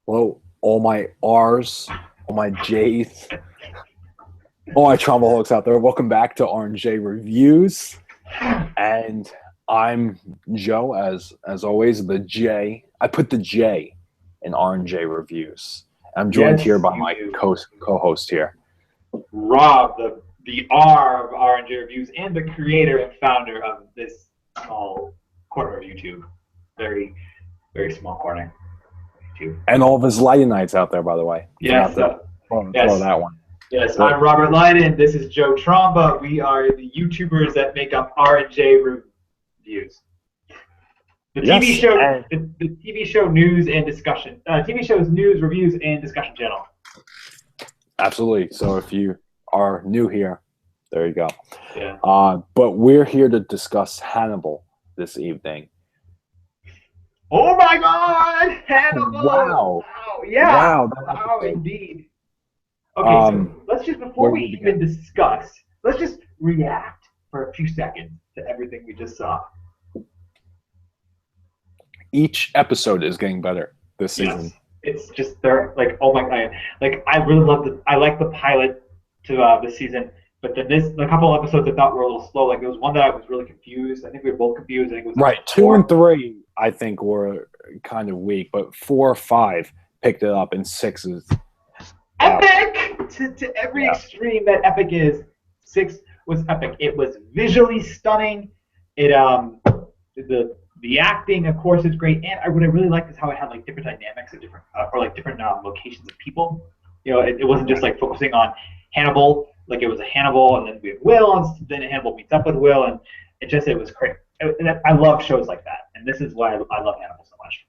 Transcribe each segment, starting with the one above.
Well, all my R's, all my J's, all my Trombaholics out there, welcome back to R&J Reviews. And I'm Joe, as always, the J. I put the J in R&J Reviews. I'm joined here Yes, by you my do. co-host here. Rob, the R of R&J Reviews and the creator and founder of this small corner of YouTube. Very, very small corner of YouTube. And all of his Lightionites out there, by the way. Forgot Yes, to throw yes, that one. yes. But I'm Robert Lyden. This is Joe Tromba. We are the YouTubers that make up R&J Reviews. The TV yes, show, and the TV show news and discussion. TV shows news, reviews, and discussion channel. absolutely. So if you are new here, there you go. Yeah. But we're here to discuss Hannibal this evening. Oh my God, Hannibal! Wow. Wow, yeah, Wow. That wow, episode. indeed. Okay, so Um, let's just before where do we we even begin? discuss, let's just react for a few seconds to everything we just saw. Each episode is getting better this Yes, season. it's just they're like, oh my God, like I really love I like the pilot to this season, but then a couple of episodes I thought were a little slow. Like there was one that I was really confused. I think we were both confused. I think it was Right. episode 2 and four. 3, I think, were kind of weak, but 4 or 5 picked it up, and 6 is wow. Epic to every Yeah. extreme that epic is. 6 was epic. It was visually stunning. It the acting, of course, is great. And what I really liked is how it had like different dynamics of different or like different locations of people. You know, it wasn't just like focusing on Hannibal. Like it was a Hannibal, and then we had Will, and then Hannibal meets up with Will, and it was great. I love shows like that, and this is why I love Hannibal so much.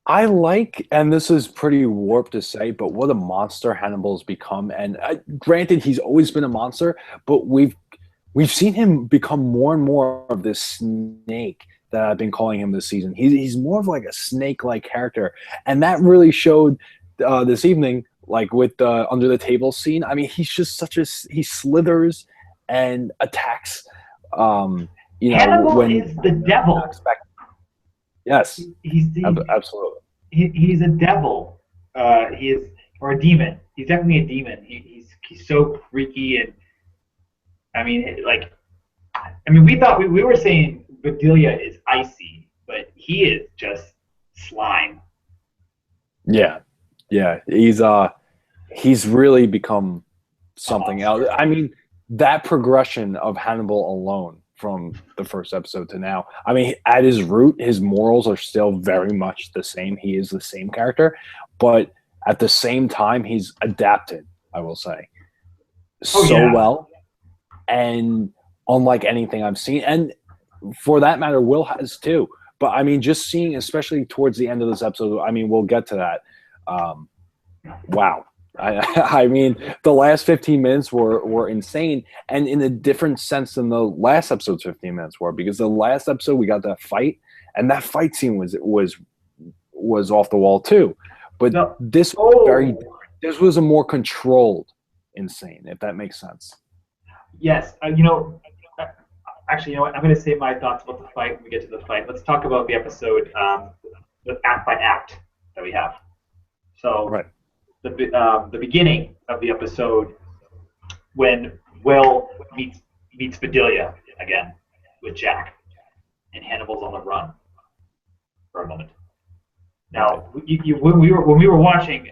I like, and this is pretty warped to say, but what a monster Hannibal's become. And granted, he's always been a monster, but we've seen him become more and more of this snake that I've been calling him this season. He's more of like a snake-like character, and that really showed this evening, like with the under the table scene. I mean, he's just he slithers and attacks. Hannibal When is the devil. yes, He's absolutely. he's a devil. He is or a demon. He's definitely a demon. He's so freaky, and I mean we thought we were saying Bedelia is icy, but he is just slime. Yeah, yeah. He's really become something else. I mean, that progression of Hannibal alone from the first episode to now. I mean, at his root, his morals are still very much the same. He is the same character, but at the same time, he's adapted, I will say, well, and unlike anything I've seen. And for that matter, Will has too. But I mean, just seeing, especially towards the end of this episode, I mean, we'll get to that. Wow. I mean, the last 15 minutes were insane, and in a different sense than the last episode's 15 minutes were, because the last episode we got that fight, and that fight scene was off the wall too. But this was very different. This was a more controlled insane, if that makes sense. Yes, actually, you know what? I'm going to save my thoughts about the fight when we get to the fight. Let's talk about the episode, the act by act that we have. So, right. The beginning of the episode when Will meets Bedelia again with Jack, and Hannibal's on the run for a moment. Now, when we were watching,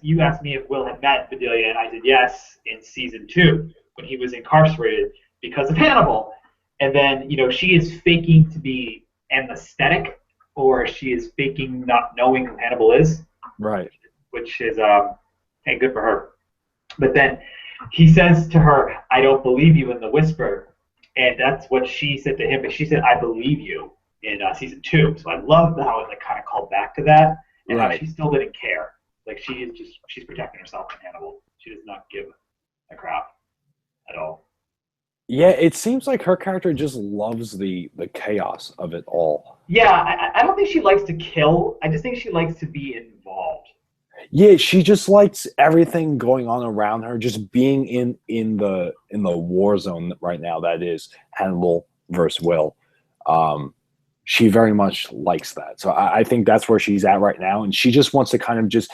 you asked me if Will had met Bedelia, and I said yes in season 2 when he was incarcerated because of Hannibal. And then she is faking to be anesthetic, or she is faking not knowing who Hannibal is. Right. Which is hey, good for her. But then he says to her, "I don't believe you," in the whisper, and that's what she said to him. But she said, "I believe you," in season 2. So I love how it kind of called back to that, and how she still didn't care. Like she's protecting herself from Hannibal. She does not give a crap at all. Yeah, it seems like her character just loves the chaos of it all. Yeah, I don't think she likes to kill. I just think she likes to be involved. Yeah, she just likes everything going on around her, just being in the war zone right now. That is Hannibal versus Will. she very much likes that. So I think that's where she's at right now, and she just wants to kind of just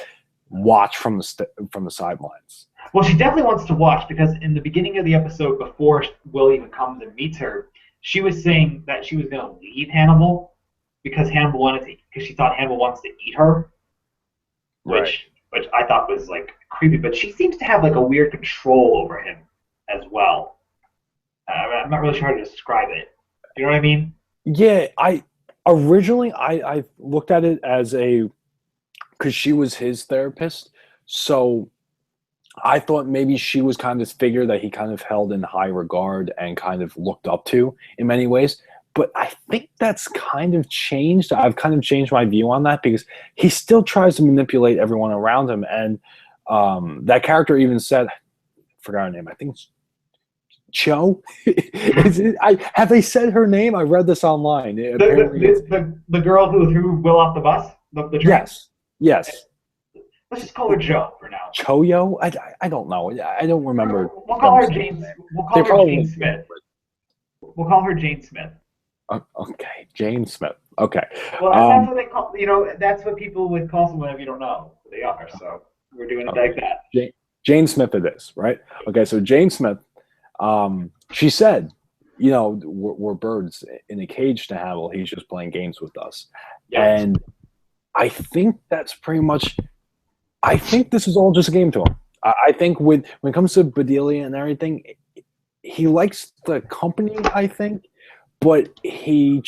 watch from the sidelines. Well, she definitely wants to watch because in the beginning of the episode, before Will even comes and meets her, she was saying that she was going to leave Hannibal because she thought Hannibal wants to eat her, which I thought was like creepy. But she seems to have like a weird control over him as well. I'm not really sure how to describe it. Do you know what I mean? Yeah, I originally I looked at it as because she was his therapist, so I thought maybe she was kind of this figure that he kind of held in high regard and kind of looked up to in many ways. But I think that's kind of changed. I've kind of changed my view on that because he still tries to manipulate everyone around him. And that character even said, I forgot her name, I think it's Cho. Have they said her name? I read this online. The girl who threw Will off the bus? The train? Yes. Let's just call her Joe for now. Choyo? I don't know. I don't remember. We'll call her Jane. We'll call her Jane Smith. We'll call her Jane Smith. Okay, Jane Smith. Okay. Well, that's what they call. That's what people would call someone if you don't know who they are. So we're doing it like that. Jane Smith it is, right? Okay, so Jane Smith, she said, we're birds in a cage to Hannibal. He's just playing games with us. Yes. And I think that's pretty much. I think this is all just a game to him. I think when it comes to Bedelia and everything, he likes the company, I think, but he's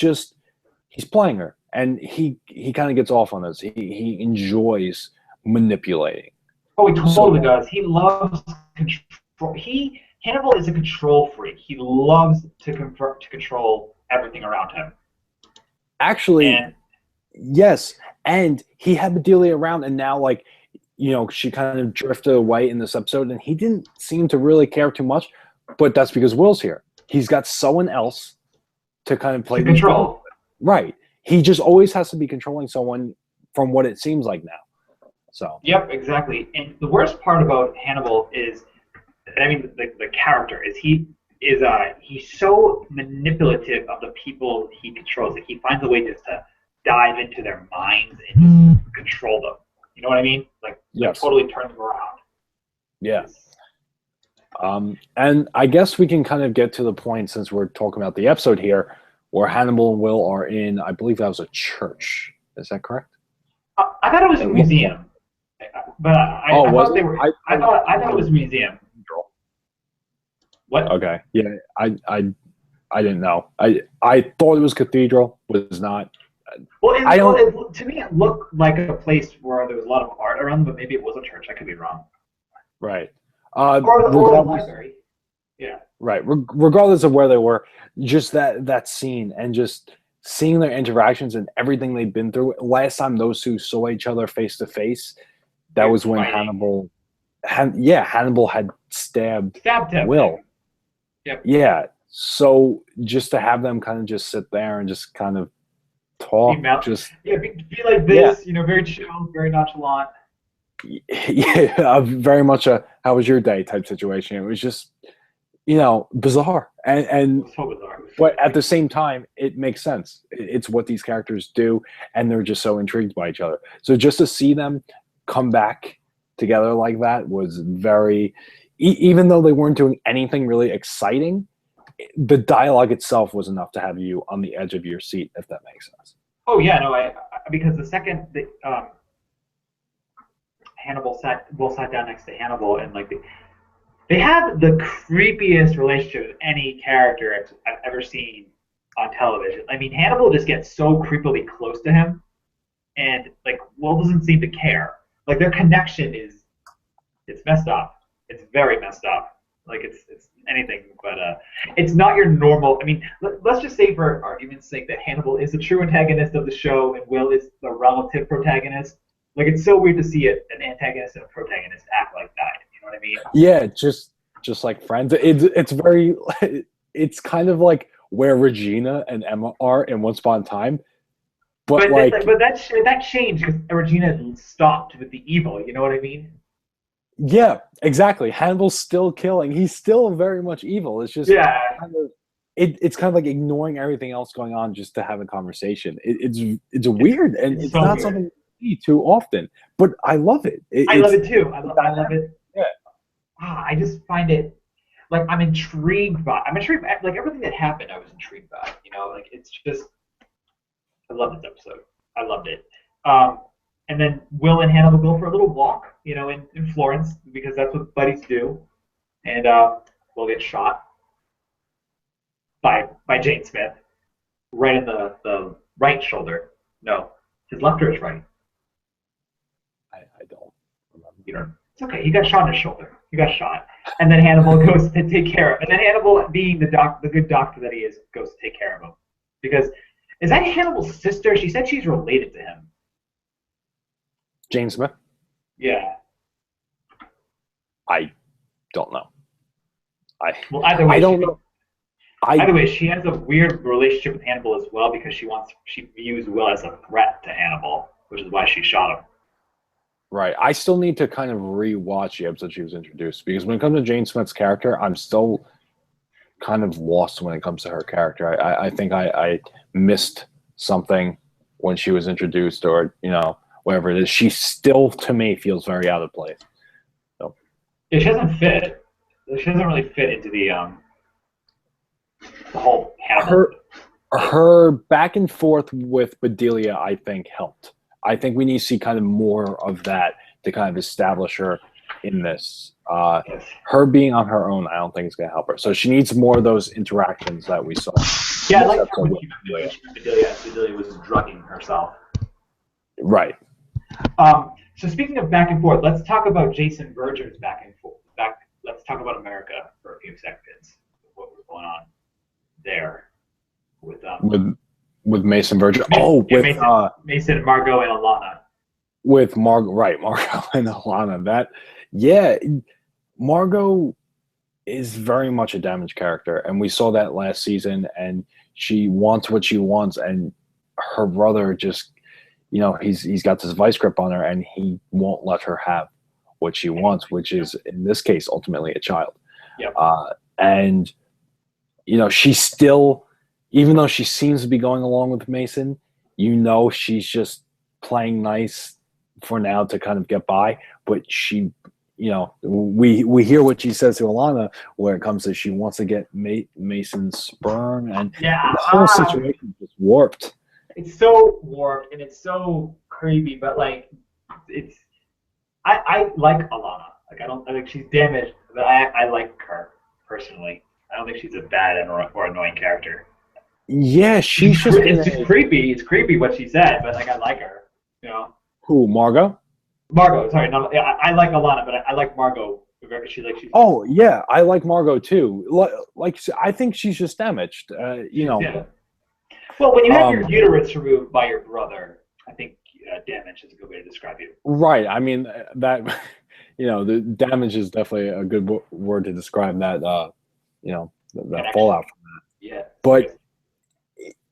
playing her, and he kind of gets off on this. He enjoys manipulating. Oh, he totally does. He loves control. Hannibal is a control freak. He loves to control everything around him. Actually, yes, and he had Bedelia around, and now she kind of drifted away in this episode, and he didn't seem to really care too much. But that's because Will's here. He's got someone else to kind of play to control. Right. He just always has to be controlling someone from what it seems like now. So. Yep, exactly. And the worst part about Hannibal is, the character is he's so manipulative of the people he controls. Like he finds a way just to dive into their minds and just control them. You know what I mean? Yes. Totally turn them around. Yeah. And I guess we can kind of get to the point, since we're talking about the episode here, where Hannibal and Will are in, I believe that was a church. Is that correct? I thought it was a museum. But I thought they were. I thought it was a museum. What? Okay. Yeah. I didn't know. I thought it was cathedral. Was not. Well, to me, it looked like a place where there was a lot of art around, but maybe it was a church. I could be wrong. Right. Or a library. Yeah. Right. Regardless of where they were, just that scene and just seeing their interactions and everything they've been through. Last time those two saw each other face to face, that was when Hannibal had stabbed him. Will. Yep. Yeah. So just to have them kind of just sit there and just kind of talk, be like this, very chill, very nonchalant. Yeah, very much a "how was your day" type situation. It was just, bizarre, and so bizarre. But at the same time, it makes sense. It's what these characters do, and they're just so intrigued by each other. So just to see them come back together like that was very, even though they weren't doing anything really exciting, the dialogue itself was enough to have you on the edge of your seat, if that makes sense. Oh yeah, no, because the second Will sat down next to Hannibal, and they have the creepiest relationship of any character I've ever seen on television. I mean, Hannibal just gets so creepily close to him, and Will doesn't seem to care. Their connection it's messed up. It's very messed up. It's anything but it's not your normal. I mean, let's just say, for argument's sake, that Hannibal is the true antagonist of the show and Will is the relative protagonist. It's so weird to see an antagonist and a protagonist act like that. You know what I mean? Yeah, just like Friends. It's very. It's kind of like where Regina and Emma are in Once Upon a Time. But that changed because Regina stopped with the evil. You know what I mean? Yeah, exactly. Hannibal's still killing. He's still very much evil. It's just kind of it's kind of like ignoring everything else going on just to have a conversation. It's weird, and it's so not weird. something you see too often. But I love it. I love it too. I love it. Yeah. I just find it like I'm intrigued by. I'm intrigued by like everything that happened. I was intrigued by. You know, like it's just. I love this episode. I loved it. And then Will and Hannibal go for a little walk, you know, in Florence because that's what buddies do. And Will gets shot by Jane Smith right in the right shoulder. No, his left or his right. I don't remember. You know, it's okay. He got shot in his shoulder. He got shot, and then Hannibal goes to take care of. And then Hannibal, being the good doctor that he is, goes to take care of him because is that Hannibal's sister? She said she's related to him. Jane Smith? Yeah. I don't know. Well, either way, I don't know. Either way, she has a weird relationship with Hannibal as well because she views Will as a threat to Hannibal, which is why she shot him. Right. I still need to kind of rewatch the episode she was introduced because when it comes to Jane Smith's character, I'm still kind of lost when it comes to her character. I think I missed something when she was introduced, or whatever it is. She still, to me, feels very out of place. So. Yeah, she doesn't fit. She doesn't really fit into the whole Hannibal. Her back and forth with Bedelia, I think, helped. I think we need to see kind of more of that to kind of establish her in this. Yes. Her being on her own, I don't think it's going to help her. So she needs more of those interactions that we saw. Yeah, I like her when Bedelia was drugging herself. Right. So speaking of back and forth, let's talk about Jason Berger's back and forth. Let's talk about America for a few seconds. What was going on there with Mason Verger? Mason, Margot, and Alana. With Margot, right? Margot and Alana. Margot is very much a damaged character, and we saw that last season. And she wants what she wants, and her brother just, he's got this vice grip on her, and he won't let her have what she wants, which is in this case ultimately a child. Yep. And she's still, even though she seems to be going along with Mason, she's just playing nice for now to kind of get by. But she, we hear what she says to Alana where it comes to she wants to get Mason's sperm, and the whole situation is warped. It's so warped and it's so creepy, but like I like Alana. Like I think she's damaged, but I like her personally. I don't think she's a bad or annoying character. Yeah, she's just creepy. It's creepy what she said, but like I like her. Who, Margot? Margot, sorry, no, I like Alana, but I like Margot. She's. Oh yeah, I like Margot too. Like I think she's just damaged. Yeah. Well, when you have your uterus removed by your brother, I think damage is a good way to describe you. Right. I mean that. The damage is definitely a good word to describe that. That fallout from that. Yeah. But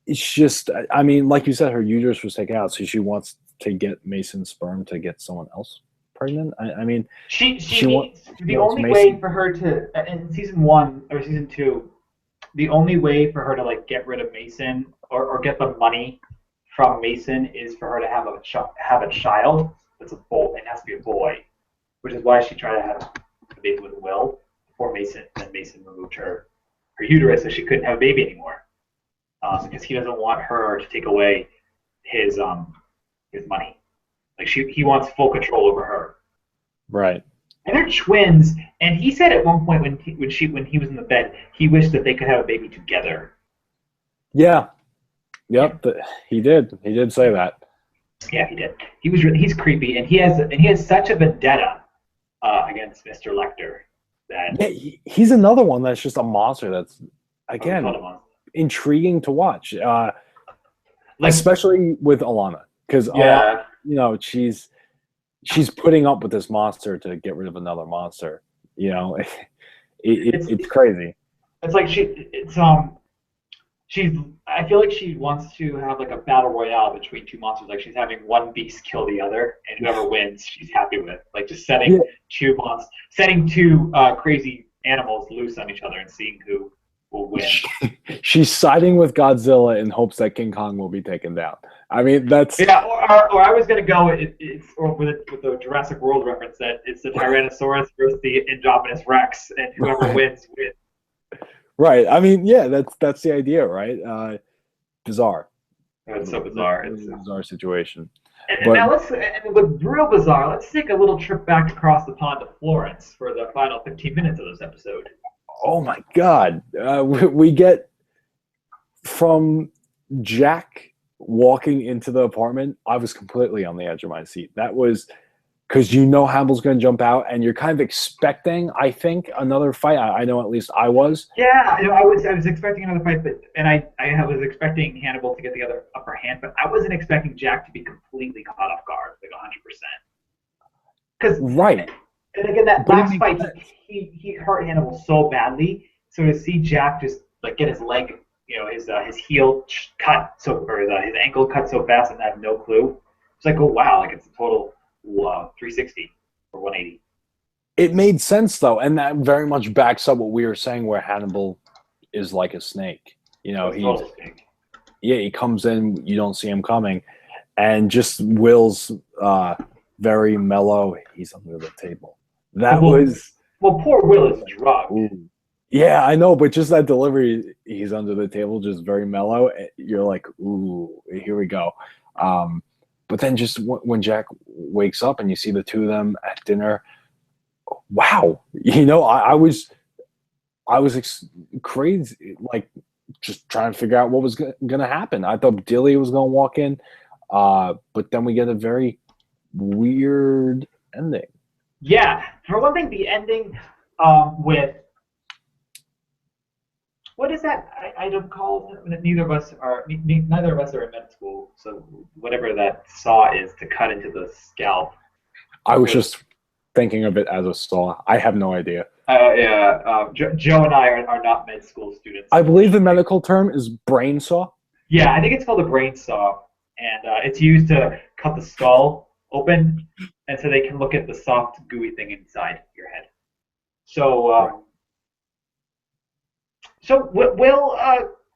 it's just, I mean, like you said, her uterus was taken out, so she wants to get Mason's sperm to get someone else pregnant. I mean, she wants the only way for her to in season 1 or season 2, the only way for her to like get rid of Mason or get the money from Mason is for her to have a child. That's a boy. It has to be a boy, which is why she tried to have a baby with Will before Mason. Then Mason removed her uterus, so she couldn't have a baby anymore. Because he doesn't want her to take away his money. Like he wants full control over her. Right. And they're twins. And he said at one point when he was in the bed, he wished that they could have a baby together. Yeah. Yep. He did. He did say that. Yeah, he did. He's creepy, and he has such a vendetta against Mr. Lecter that. Yeah, he's another one that's just a monster. That's again. Intriguing to watch, especially with Alana, because she's putting up with this monster to get rid of another monster. It's crazy. It's like I feel like she wants to have like a battle royale between two monsters. Like she's having one beast kill the other, and whoever wins, she's happy with. Like just setting two crazy animals loose on each other and seeing who will win. She's siding with Godzilla in hopes that King Kong will be taken down. I mean, that's Yeah, or I was gonna go or with the Jurassic World reference that it's the Tyrannosaurus versus the Indominus Rex, and whoever wins wins. right. I mean, yeah, that's the idea, right? Bizarre. It's so bizarre. It's a bizarre situation. And But now and with real bizarre, let's take a little trip back across the pond to Florence for the final 15 minutes of this episode. oh my God, we get from Jack walking into the apartment. I was completely on the edge of my seat. That was because Hannibal's going to jump out, and you're kind of expecting, I think, another fight. I know at least I was. Yeah, I was expecting another fight, and I was expecting Hannibal to get the other upper hand, but I wasn't expecting Jack to be completely caught off guard, like 100%. Because right, and again, that last fight, he hurt Hannibal so badly. So to see Jack just like get his leg, his heel cut his ankle cut so fast and have no clue, it's like, oh wow, like it's a total 360 or 180. It made sense though, and that very much backs up what we were saying, where Hannibal is like a snake. He comes in, you don't see him coming, and just Will's very mellow. He's under the table. Poor Will is drugged. Ooh. Yeah, I know, but just that delivery, he's under the table, just very mellow. You're like, ooh, here we go. But then just when Jack wakes up and you see the two of them at dinner, wow, I was crazy, like just trying to figure out what was going to happen. I thought Dilly was going to walk in, but then we get a very weird ending. Yeah, for one thing, the ending with what is that? I don't call it. Neither of us are in med school, so whatever that saw is to cut into the scalp. I was just thinking of it as a saw. I have no idea. Joe and I are not med school students. I believe the medical term is brain saw. Yeah, I think it's called a brain saw, and it's used to cut the skull open, and so they can look at the soft, gooey thing inside your head. So, so Will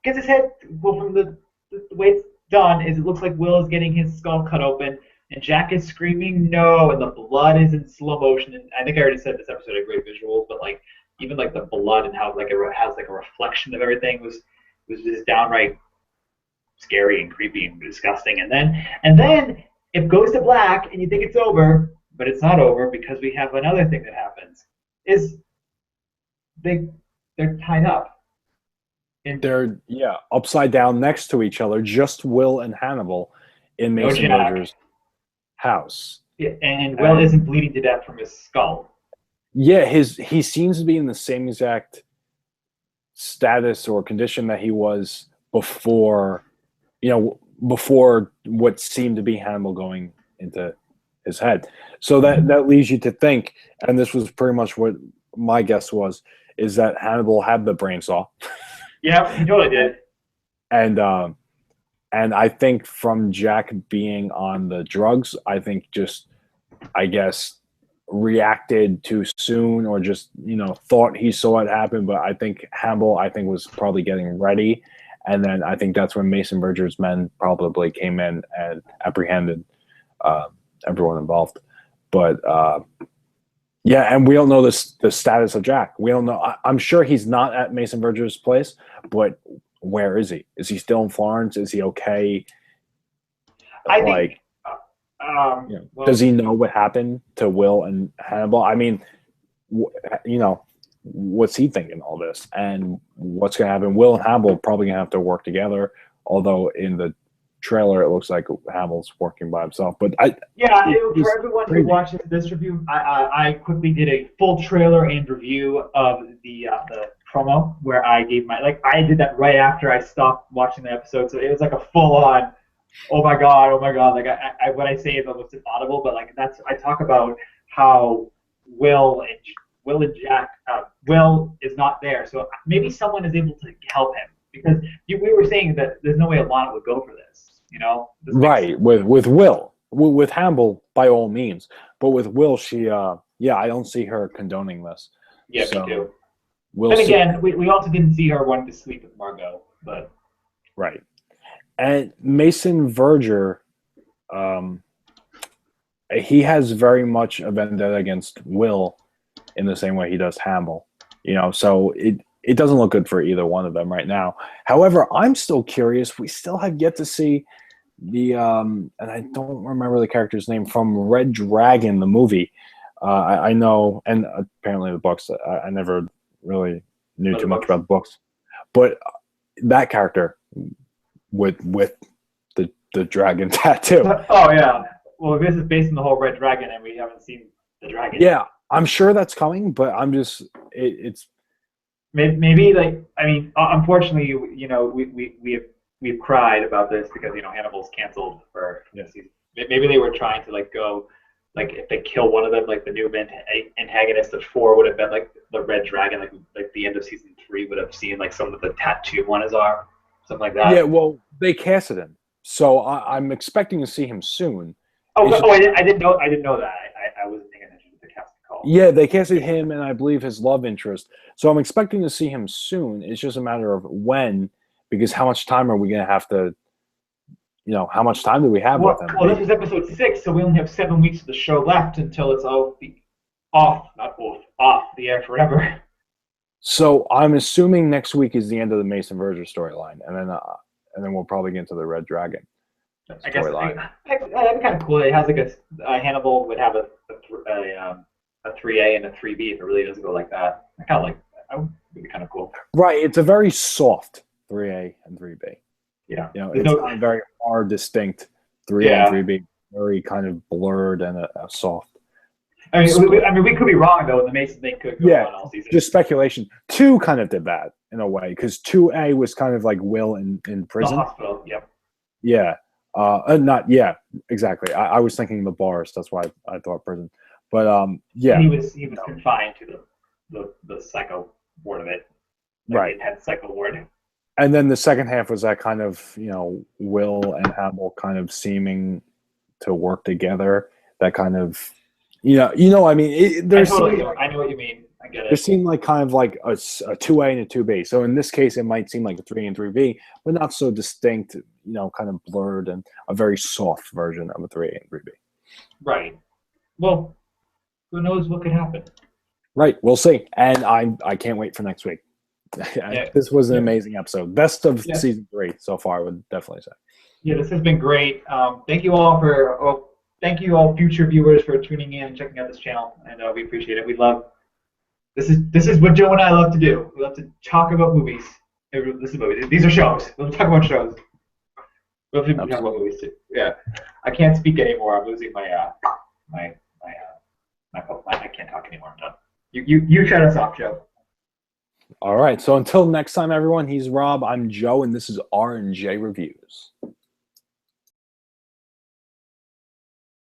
gets his head. Well, from the way it's done, is it looks like Will is getting his skull cut open. And Jack is screaming no, and the blood is in slow motion. And I think I already said this episode had great visuals, but like even like the blood and how like it has like a reflection of everything was just downright scary and creepy and disgusting. And then it goes to black, and you think it's over, but it's not over, because we have another thing that happens. Is they're tied up. And they're upside down next to each other, just Will and Hannibal in Mason Berger's house. Yeah, and Will isn't bleeding to death from his skull. Yeah, he seems to be in the same exact status or condition that he was before, before what seemed to be Hannibal going into his head. So that leads you to think, and this was pretty much what my guess was, is that Hannibal had the brain saw. Yeah, he totally did. And I think from Jack being on the drugs, I think I guess, reacted too soon, or just, thought he saw it happen. But I think Hannibal, was probably getting ready. And then I think that's when Mason Berger's men probably came in and apprehended everyone involved. But, and we don't know the status of Jack. We don't know. I'm sure he's not at Mason Berger's place, but where is he? Is he still in Florence? Is he okay? I think. Does he know what happened to Will and Hannibal? I mean, what's he thinking all this? And what's going to happen? Will and Hannibal are probably going to have to work together, although in the trailer it looks like Hannibal's working by himself. But for everyone who watches this review, I quickly did a full trailer and review of the promo where I gave I did that right after I stopped watching the episode, so it was like a full on oh my god, like I what I say is almost inaudible, but like I talk about how Will and Jack Will is not there, so maybe someone is able to help him, because we were saying that there's no way Alana would go for this, right? With Will, with Hannibal by all means, but with Will, she I don't see her condoning this. Yeah, me too. we'll And see. again, we also didn't see her wanting to sleep with Margot, but Right. And Mason Verger, um, he has very much a vendetta against Will in the same way he does Hannibal. So it doesn't look good for either one of them right now. However, I'm still curious. We still have yet to see the and I don't remember the character's name from Red Dragon, the movie. I know, and apparently the books. I never really knew too much about the books, but that character with the dragon tattoo. Oh yeah. Well, this is based on the whole Red Dragon, and we haven't seen the dragon. Yeah, I'm sure that's coming, but I'm just it's maybe like I mean, unfortunately, we've cried about this because Hannibal's canceled for this season. Maybe they were trying to like go like if they kill one of them, like the new antagonist of 4 would have been like the Red Dragon, like the end of season 3 would have seen like some of the tattoo on his arm, something like that. Yeah, well, they casted him, so I'm expecting to see him soon. I didn't know that. I wasn't paying attention to the casting call. Yeah, they casted him, and I believe his love interest. So I'm expecting to see him soon. It's just a matter of when, because how much time are we going to have to? How much time do we have with him? Well, this is episode 6, so we only have 7 weeks of the show left until it's off the air forever. So I'm assuming next week is the end of the Mason Verger storyline, and then we'll probably get into the Red Dragon. I guess that'd be kind of cool. It has like a Hannibal would have a 3A and a 3B if it really doesn't go like that. I kind of like that. That would be kind of cool. Right. It's a very soft 3A and 3B. Yeah. It's not very hard, distinct 3A and 3B. Very kind of blurred and a soft. I mean, we could be wrong though. The Mason thing could go on all season. Just speculation. 2 kind of did that in a way because 2A was kind of like Will in prison. The hospital. Yep. Yeah. Exactly. I was thinking the bars. That's why I thought prison. But yeah. And he was confined to the psycho ward of it. Right. It had psycho ward. And then the second half was that kind of Will and Hannibal kind of seeming to work together. That kind of I mean, I know what you mean. I get it. There seemed like kind of like a 2A and a 2B. So in this case, it might seem like a 3 and 3B, but not so distinct, kind of blurred and a very soft version of a 3A and 3B. Right. Well, who knows what could happen? Right. We'll see. And I can't wait for next week. This was an amazing episode. Best of season 3 so far, I would definitely say. Yeah, this has been great. Thank you all future viewers for tuning in and checking out this channel, and we appreciate it. We love this is what Joe and I love to do. We love to talk about movies. This is movies. These are shows. We'll talk about shows. We'll talk about movies too. Yeah, I can't speak anymore. I'm losing my I can't talk anymore. I'm done. You shut us off, Joe. All right. So until next time, everyone. He's Rob. I'm Joe, and this is R&J Reviews.